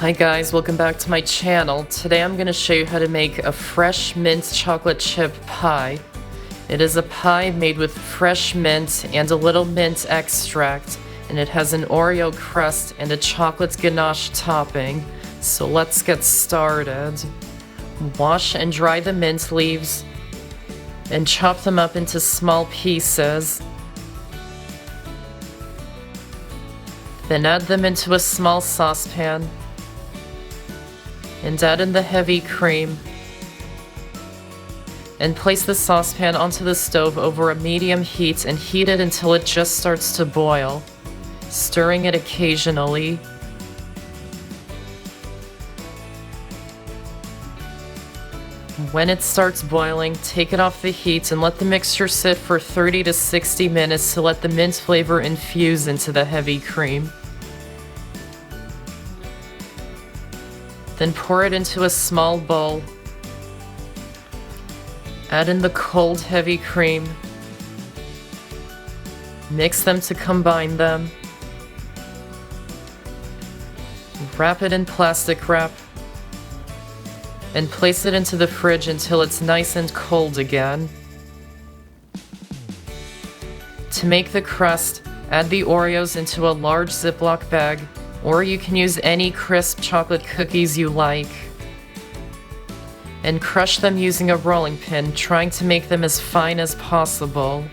Hi guys, welcome back to my channel. Today I'm going to show you how to make a fresh mint chocolate chip pie. It is a pie made with fresh mint and a little mint extract, and it has an Oreo crust and a chocolate ganache topping. So let's get started. Wash and dry the mint leaves and chop them up into small pieces. Then add them into a small saucepan and add in the heavy cream. And place the saucepan onto the stove over a medium heat and heat it until it just starts to boil, stirring it occasionally. When it starts boiling, take it off the heat and let the mixture sit for 30 to 60 minutes to let the mint flavor infuse into the heavy cream. Then pour it into a small bowl. Add in the cold, heavy cream. Mix them to combine them. Wrap it in plastic wrap and place it into the fridge until it's nice and cold again. To make the crust, add the Oreos into a large Ziploc bag, or you can use any crisp chocolate cookies you like, and crush them using a rolling pin, trying to make them as fine as possible.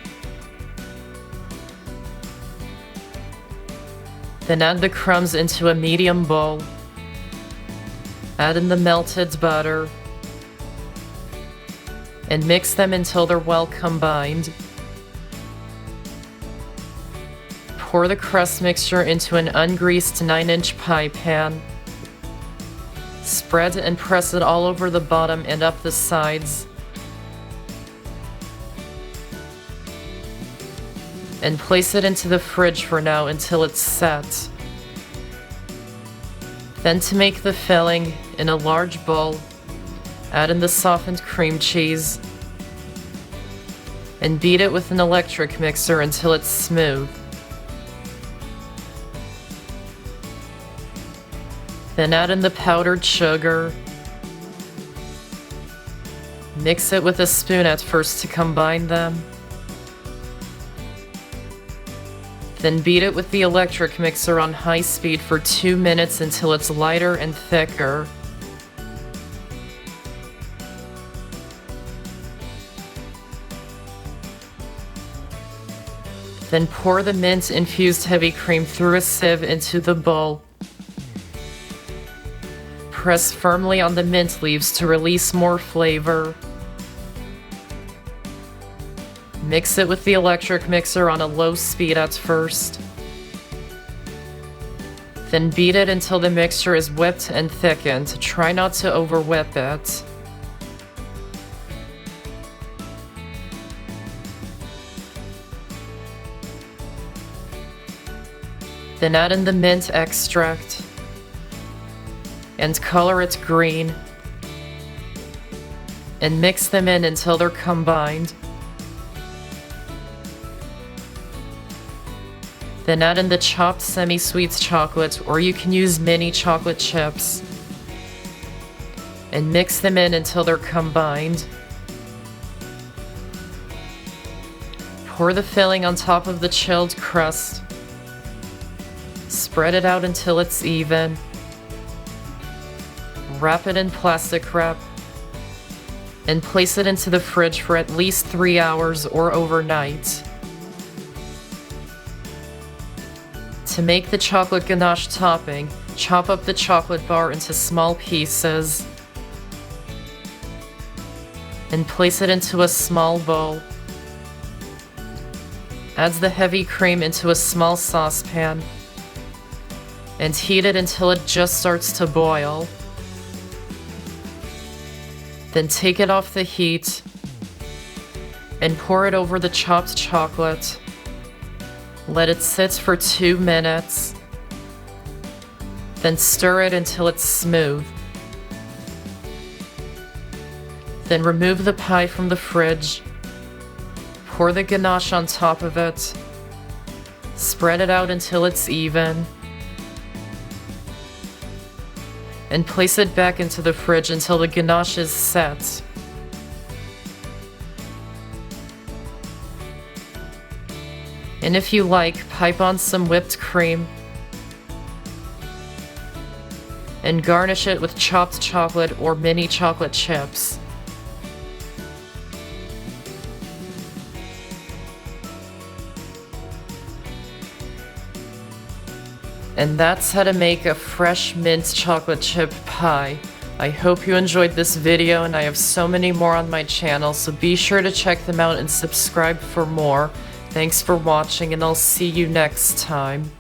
Then add the crumbs into a medium bowl. Add in the melted butter and mix them until they're well combined. Pour the crust mixture into an ungreased 9-inch pie pan. Spread and press it all over the bottom and up the sides. And place it into the fridge for now until it's set. Then to make the filling, in a large bowl, add in the softened cream cheese and beat it with an electric mixer until it's smooth. Then add in the powdered sugar. Mix it with a spoon at first to combine them. Then beat it with the electric mixer on high speed for 2 minutes until it's lighter and thicker. Then pour the mint infused heavy cream through a sieve into the bowl. Press firmly on the mint leaves to release more flavor. Mix it with the electric mixer on a low speed at first. Then beat it until the mixture is whipped and thickened. Try not to over-whip it. Then add in the mint extract and color it green. And mix them in until they're combined. Then add in the chopped semi-sweet chocolate, or you can use mini chocolate chips. And mix them in until they're combined. Pour the filling on top of the chilled crust. Spread it out until it's even. Wrap it in plastic wrap. And place it into the fridge for at least 3 hours or overnight. To make the chocolate ganache topping, chop up the chocolate bar into small pieces and place it into a small bowl. Add the heavy cream into a small saucepan and heat it until it just starts to boil. Then take it off the heat and pour it over the chopped chocolate. Let it sit for 2 minutes. Then stir it until it's smooth. Then remove the pie from the fridge. Pour the ganache on top of it. Spread it out until it's even. and place it back into the fridge until the ganache is set. And if you like, pipe on some whipped cream and garnish it with chopped chocolate or mini chocolate chips. And that's how to make a fresh mint chocolate chip pie. I hope you enjoyed this video, and I have so many more on my channel, so be sure to check them out and subscribe for more. Thanks for watching, and I'll see you next time.